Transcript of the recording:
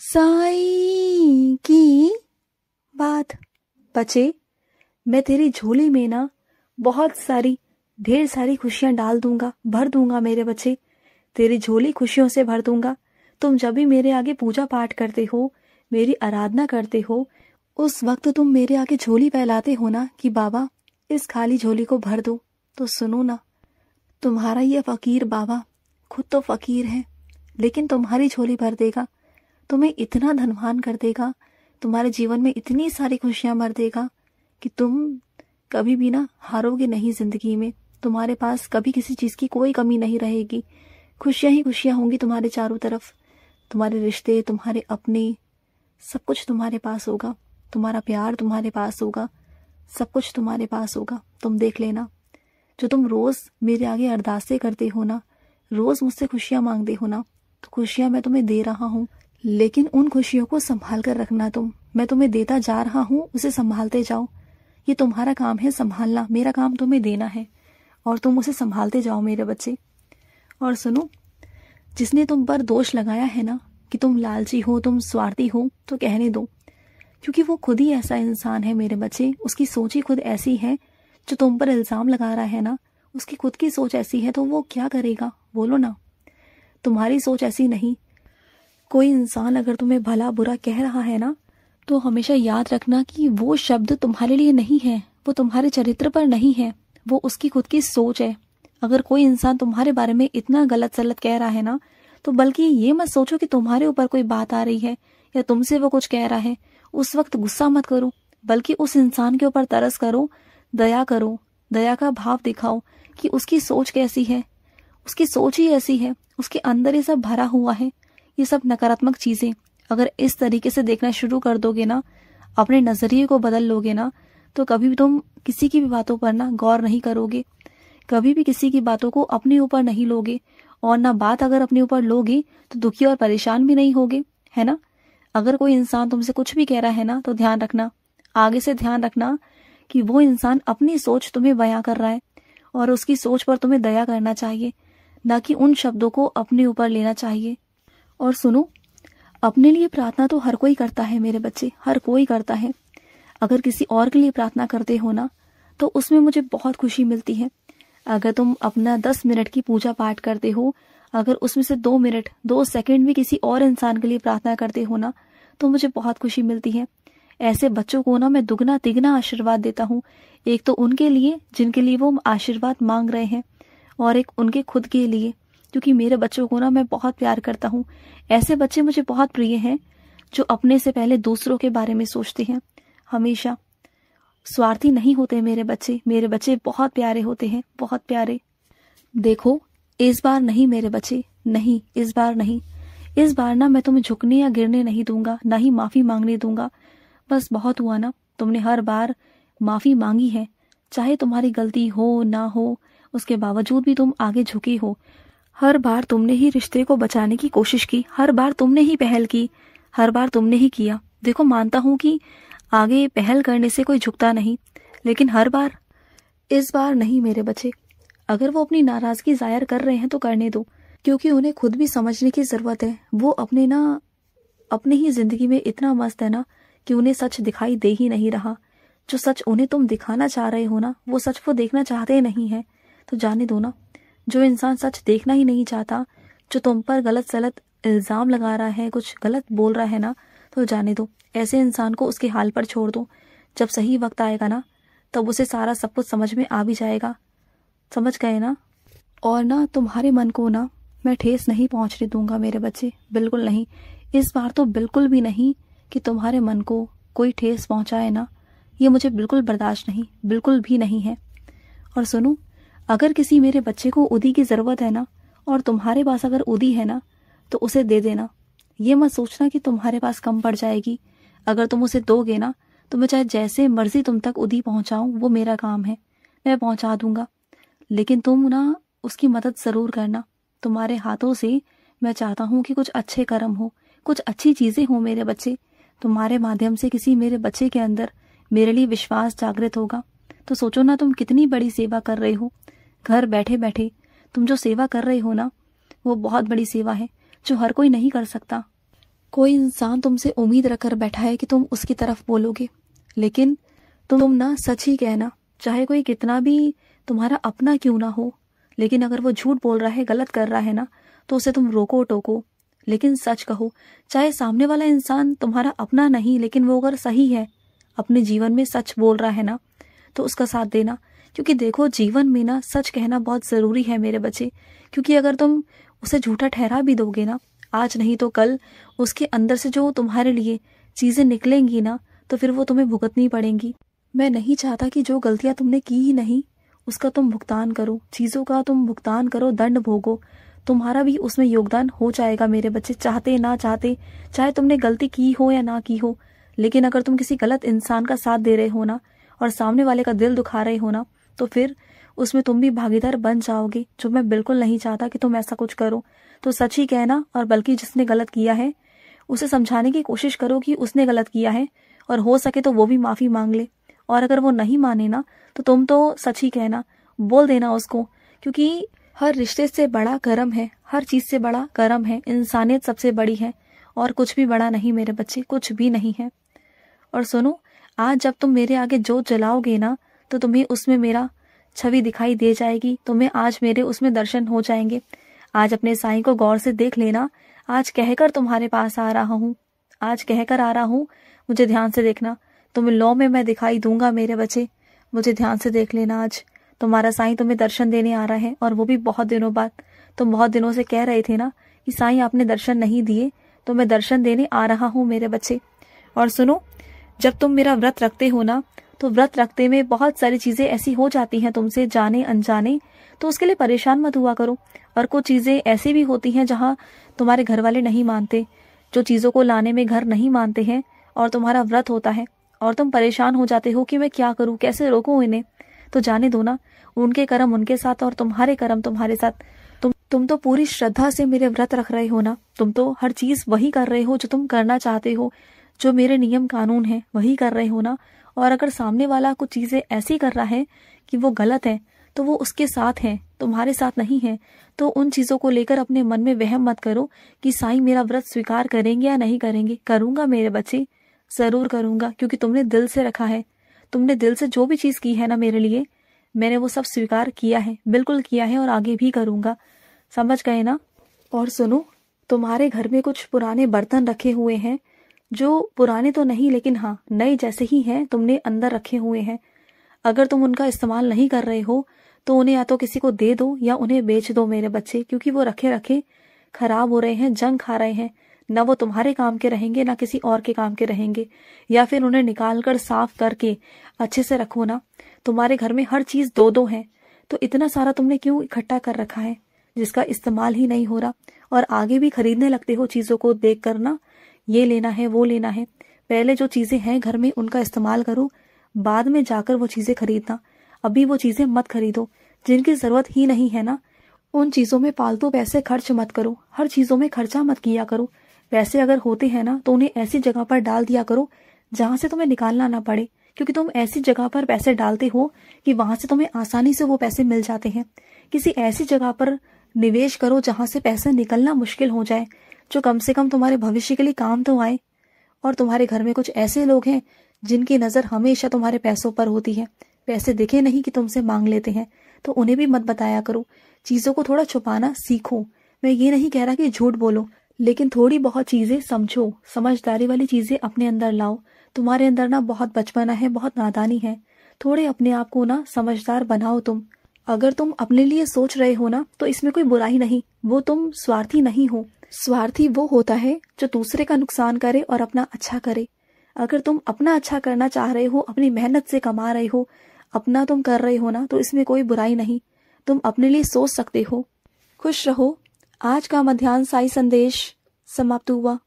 साईं की बात। बच्चे, मैं तेरी झोली में ना बहुत सारी ढेर सारी खुशियां डाल दूंगा, भर दूंगा मेरे बच्चे। तेरी झोली खुशियों से भर दूंगा। तुम जब भी मेरे आगे पूजा पाठ करते हो, मेरी आराधना करते हो, उस वक्त तुम मेरे आगे झोली फैलाते हो ना कि बाबा इस खाली झोली को भर दो। तो सुनो ना, तुम्हारा ये फकीर बाबा खुद तो फकीर है, लेकिन तुम्हारी झोली भर देगा, तुम्हें इतना धनवान कर देगा, तुम्हारे जीवन में इतनी सारी खुशियां भर देगा कि तुम कभी भी ना हारोगे नहीं जिंदगी में। तुम्हारे पास कभी किसी चीज की कोई कमी नहीं रहेगी। खुशियां ही खुशियां होंगी तुम्हारे चारों तरफ। तुम्हारे रिश्ते, तुम्हारे अपने, सब कुछ तुम्हारे पास होगा। तुम्हारा प्यार तुम्हारे पास होगा, सब कुछ तुम्हारे पास होगा। तुम देख लेना, जो तुम रोज मेरे आगे अरदासें करते हो ना, रोज मुझसे खुशियां मांगते हो ना, तो खुशियां मैं तुम्हें दे रहा हूँ, लेकिन उन खुशियों को संभाल कर रखना। मैं तुम्हें देता जा रहा हूँ, उसे संभालते जाओ। ये तुम्हारा काम है संभालना, मेरा काम तुम्हें देना है, और तुम उसे संभालते जाओ मेरे बच्चे। और सुनो, जिसने तुम पर दोष लगाया है ना कि तुम लालची हो, तुम स्वार्थी हो, तो कहने दो, क्योंकि वो खुद ही ऐसा इंसान है मेरे बच्चे। उसकी सोच ही खुद ऐसी है। जो तुम पर इल्जाम लगा रहा है ना, उसकी खुद की सोच ऐसी है, तो वो क्या करेगा बोलो ना। तुम्हारी सोच ऐसी नहीं। कोई इंसान अगर तुम्हें भला बुरा कह रहा है ना, तो हमेशा याद रखना कि वो शब्द तुम्हारे लिए नहीं है, वो तुम्हारे चरित्र पर नहीं है, वो उसकी खुद की सोच है। अगर कोई इंसान तुम्हारे बारे में इतना गलत सलत कह रहा है ना, तो बल्कि ये मत सोचो कि तुम्हारे ऊपर कोई बात आ रही है या तुमसे वो कुछ कह रहा है। उस वक्त गुस्सा मत करो, बल्कि उस इंसान के ऊपर तरस करो, दया करो, दया का भाव दिखाओ कि उसकी सोच कैसी है। उसकी सोच ही ऐसी है, उसके अंदर ये सब भरा हुआ है, ये सब नकारात्मक चीजें। अगर इस तरीके से देखना शुरू कर दोगे ना, अपने नजरिए को बदल लोगे ना, तो कभी भी तुम किसी की भी बातों पर ना गौर नहीं करोगे, कभी भी किसी की बातों को अपने ऊपर नहीं लोगे, और ना बात अगर अपने ऊपर लोगे तो दुखी और परेशान भी नहीं होगे, है ना। अगर कोई इंसान तुमसे कुछ भी कह रहा है ना, तो ध्यान रखना, आगे से ध्यान रखना कि वो इंसान अपनी सोच तुम्हें बयां कर रहा है, और उसकी सोच पर तुम्हें दया करना चाहिए, ना कि उन शब्दों को अपने ऊपर लेना चाहिए। और सुनो, अपने लिए प्रार्थना तो हर कोई करता है मेरे बच्चे, हर कोई करता है। अगर किसी और के लिए प्रार्थना करते हो ना, तो उसमें मुझे बहुत खुशी मिलती है। अगर तुम अपना 10 मिनट की पूजा पाठ करते हो, अगर उसमें से 2 मिनट 2 सेकंड भी किसी और इंसान के लिए प्रार्थना करते हो ना, तो मुझे बहुत खुशी मिलती है। ऐसे बच्चों को ना मैं दुगना तिगना आशीर्वाद देता हूँ। एक तो उनके लिए जिनके लिए वो आशीर्वाद मांग रहे हैं, और एक उनके खुद के लिए, क्योंकि मेरे बच्चों को ना मैं बहुत प्यार करता हूँ। ऐसे बच्चे मुझे बहुत प्रिय हैं, जो अपने से पहले दूसरों के बारे में सोचते हैं, हमेशा स्वार्थी नहीं होते मेरे बच्चे। मेरे बच्चे बहुत प्यारे होते हैं, बहुत प्यारे। देखो, इस बार नहीं मेरे बच्चे, नहीं, इस बार नहीं। इस बार ना मैं तुम्हें झुकने या गिरने नहीं दूंगा, ना ही माफी मांगने दूंगा। बस बहुत हुआ ना, तुमने हर बार माफी मांगी है, चाहे तुम्हारी गलती हो ना हो, उसके बावजूद भी तुम आगे झुके हो। हर बार तुमने ही रिश्ते को बचाने की कोशिश की, हर बार तुमने ही पहल की, हर बार तुमने ही किया। देखो, मानता हूं कि आगे पहल करने से कोई झुकता नहीं, लेकिन हर बार, इस बार नहीं मेरे बच्चे। अगर वो अपनी नाराजगी जाहिर कर रहे हैं तो करने दो, क्योंकि उन्हें खुद भी समझने की जरूरत है। वो अपने ही जिंदगी में इतना मस्त है ना कि उन्हें सच दिखाई दे ही नहीं रहा। जो सच उन्हें तुम दिखाना चाह रहे हो ना, वो सच वो देखना चाहते नहीं है, तो जाने दो ना। जो इंसान सच देखना ही नहीं चाहता, जो तुम पर गलत सलत इल्जाम लगा रहा है, कुछ गलत बोल रहा है ना, तो जाने दो। ऐसे इंसान को उसके हाल पर छोड़ दो। जब सही वक्त आएगा ना, तब उसे सारा सब कुछ समझ में आ भी जाएगा। समझ गए ना। और ना तुम्हारे मन को ना मैं ठेस नहीं पहुंचने दूंगा मेरे बच्चे, बिल्कुल नहीं। इस बार तो बिल्कुल भी नहीं कि तुम्हारे मन को कोई ठेस पहुंचाए ना, ये मुझे बिल्कुल बर्दाश्त नहीं, बिल्कुल भी नहीं है। और सुनो, अगर किसी मेरे बच्चे को उदी की जरूरत है ना, और तुम्हारे पास अगर उदी है ना, तो उसे दे देना। ये मत सोचना कि तुम्हारे पास कम पड़ जाएगी। अगर तुम उसे दोगे ना, तो मैं चाहे जैसे मर्जी तुम तक उदी पहुंचाऊं, वो मेरा काम है, मैं पहुंचा दूंगा। लेकिन तुम ना उसकी मदद जरूर करना। तुम्हारे हाथों से मैं चाहता हूं कि कुछ अच्छे कर्म हो, कुछ अच्छी चीजें हो मेरे बच्चे। तुम्हारे माध्यम से किसी मेरे बच्चे के अंदर मेरे लिए विश्वास जागृत होगा, तो सोचो ना तुम कितनी बड़ी सेवा कर रहे हो। घर बैठे बैठे तुम जो सेवा कर रहे हो ना, वो बहुत बड़ी सेवा है, जो हर कोई नहीं कर सकता। कोई इंसान तुमसे उम्मीद रखकर बैठा है कि तुम उसकी तरफ बोलोगे, लेकिन तुम ना सच ही कहना, चाहे कोई कितना भी तुम्हारा अपना क्यों ना हो। लेकिन अगर वो झूठ बोल रहा है, गलत कर रहा है ना, तो उसे तुम रोको टोको, लेकिन सच कहो। चाहे सामने वाला इंसान तुम्हारा अपना नहीं, लेकिन वो अगर सही है, अपने जीवन में सच बोल रहा है ना, तो उसका साथ देना। क्योंकि देखो, जीवन में ना सच कहना बहुत ज़रूरी है मेरे बच्चे। क्योंकि अगर तुम उसे झूठा ठहरा भी दोगे ना, आज नहीं तो कल उसके अंदर से जो तुम्हारे लिए चीज़ें निकलेंगी ना, तो फिर वो तुम्हें भुगतनी पड़ेंगी। मैं नहीं चाहता कि जो गलतियां तुमने की ही नहीं, उसका तुम भुगतान करो, चीज़ों का तुम भुगतान करो, दंड भोगो। तुम्हारा भी उसमें योगदान हो जाएगा मेरे बच्चे, चाहते ना चाहते, चाहे तुमने गलती की हो या ना की हो। लेकिन अगर तुम किसी गलत इंसान का साथ दे रहे हो ना, और सामने वाले का दिल दुखा रहे हो ना, तो फिर उसमें तुम भी भागीदार बन जाओगे, जो मैं बिल्कुल नहीं चाहता कि तुम ऐसा कुछ करो। तो सच ही कहना, और बल्कि जिसने गलत किया है उसे समझाने की कोशिश करो कि उसने गलत किया है, और हो सके तो वो भी माफ़ी मांग ले। और अगर वो नहीं माने ना, तो तुम तो सच ही कहना, बोल देना उसको। क्योंकि हर रिश्ते से बड़ा कर्म है, हर चीज़ से बड़ा कर्म है, इंसानियत सबसे बड़ी है, और कुछ भी बड़ा नहीं मेरे बच्चे, कुछ भी नहीं है। और सुनो, आज जब तुम मेरे आगे जोत जलाओगे ना, तो तुम्हें उसमें मेरा छवि दिखाई दे जाएगी, तुम्हें आज मेरे उसमें दर्शन हो जाएंगे। आज अपने साईं को गौर से देख लेना। आज कहकर तुम्हारे पास आ रहा हूँ, आज कहकर आ रहा हूँ, मुझे ध्यान से देखना, तुम्हें लौ में मैं दिखाई दूंगा मेरे बच्चे, मुझे ध्यान से देख लेना। आज तुम्हारा साईं तुम्हें दर्शन देने आ रहा है, और वो भी बहुत दिनों बाद। तुम बहुत दिनों से कह रहे थे ना कि साईं आपने दर्शन नहीं दिए, तो मैं दर्शन देने आ रहा हूँ मेरे बच्चे। और सुनो, जब तुम मेरा व्रत रखते हो ना, तो व्रत रखते में बहुत सारी चीज़ें ऐसी हो जाती हैं तुमसे, जाने अनजाने, तो उसके लिए परेशान मत हुआ करो। और कुछ चीज़ें ऐसी भी होती हैं जहाँ तुम्हारे घर वाले नहीं मानते, जो चीज़ों को लाने में घर नहीं मानते हैं, और तुम्हारा व्रत होता है, और तुम परेशान हो जाते हो कि मैं क्या करूँ, कैसे रोकूँ इन्हें। तो जाने दो ना, उनके कर्म उनके साथ और तुम्हारे कर्म तुम्हारे साथ। तुम तो पूरी श्रद्धा से मेरे व्रत रख रहे हो ना, तुम तो हर चीज़ वही कर रहे हो जो तुम करना चाहते हो, जो मेरे नियम कानून है वही कर रहे हो ना। और अगर सामने वाला कुछ चीज़ें ऐसी कर रहा है कि वो गलत है, तो वो उसके साथ है, तुम्हारे साथ नहीं है। तो उन चीज़ों को लेकर अपने मन में वहम मत करो कि साईं मेरा व्रत स्वीकार करेंगे या नहीं करेंगे। करूँगा मेरे बच्चे, ज़रूर करूँगा, क्योंकि तुमने दिल से रखा है, तुमने दिल से जो भी चीज़ की है ना मेरे लिए, मैंने वो सब स्वीकार किया है, बिल्कुल किया है, और आगे भी करूँगा। समझ गए ना। और सुनो, तुम्हारे घर में कुछ पुराने बर्तन रखे हुए हैं, जो पुराने तो नहीं लेकिन हाँ नए जैसे ही हैं, तुमने अंदर रखे हुए हैं। अगर तुम उनका इस्तेमाल नहीं कर रहे हो, तो उन्हें या तो किसी को दे दो या उन्हें बेच दो मेरे बच्चे, क्योंकि वो रखे रखे खराब हो रहे हैं, जंग खा रहे हैं। ना वो तुम्हारे काम के रहेंगे, ना किसी और के काम के रहेंगे। या फिर उन्हें निकाल कर साफ करके अच्छे से रखो ना। तुम्हारे घर में हर चीज़ दो दो है, तो इतना सारा तुमने क्यों इकट्ठा कर रखा है जिसका इस्तेमाल ही नहीं हो रहा। और आगे भी खरीदने लगते हो चीज़ों को देख कर ना, ये लेना है वो लेना है। पहले जो चीज़ें हैं घर में उनका इस्तेमाल करो, बाद में जाकर वो चीज़ें खरीदना। अभी वो चीज़ें मत खरीदो जिनकी ज़रूरत ही नहीं है ना। उन चीज़ों में फालतू पैसे खर्च मत करो, हर चीज़ों में खर्चा मत किया करो। पैसे अगर होते हैं ना, तो उन्हें ऐसी जगह पर डाल दिया करो जहाँ से तुम्हें निकालना ना पड़े, क्योंकि तुम ऐसी जगह पर पैसे डालते हो कि वहाँ से तुम्हें आसानी से वो पैसे मिल जाते हैं। किसी ऐसी जगह पर निवेश करो जहाँ से पैसे निकलना मुश्किल हो जाए, जो कम से कम तुम्हारे भविष्य के लिए काम तो आए। और तुम्हारे घर में कुछ ऐसे लोग हैं जिनकी नज़र हमेशा तुम्हारे पैसों पर होती है, पैसे दिखे नहीं कि तुमसे मांग लेते हैं, तो उन्हें भी मत बताया करो। चीज़ों को थोड़ा छुपाना सीखो। मैं ये नहीं कह रहा कि झूठ बोलो, लेकिन थोड़ी बहुत चीज़ें समझो, समझदारी वाली चीज़ें अपने अंदर लाओ। तुम्हारे अंदर ना बहुत बचपना है, बहुत नादानी है, थोड़े अपने आप को ना समझदार बनाओ तुम। अगर तुम अपने लिए सोच रहे हो ना, तो इसमें कोई बुराई नहीं, वो तुम स्वार्थी नहीं हो। स्वार्थी वो होता है जो दूसरे का नुकसान करे और अपना अच्छा करे। अगर तुम अपना अच्छा करना चाह रहे हो, अपनी मेहनत से कमा रहे हो, अपना तुम कर रहे हो ना, तो इसमें कोई बुराई नहीं, तुम अपने लिए सोच सकते हो। खुश रहो। आज का मध्याह्न साई संदेश समाप्त हुआ।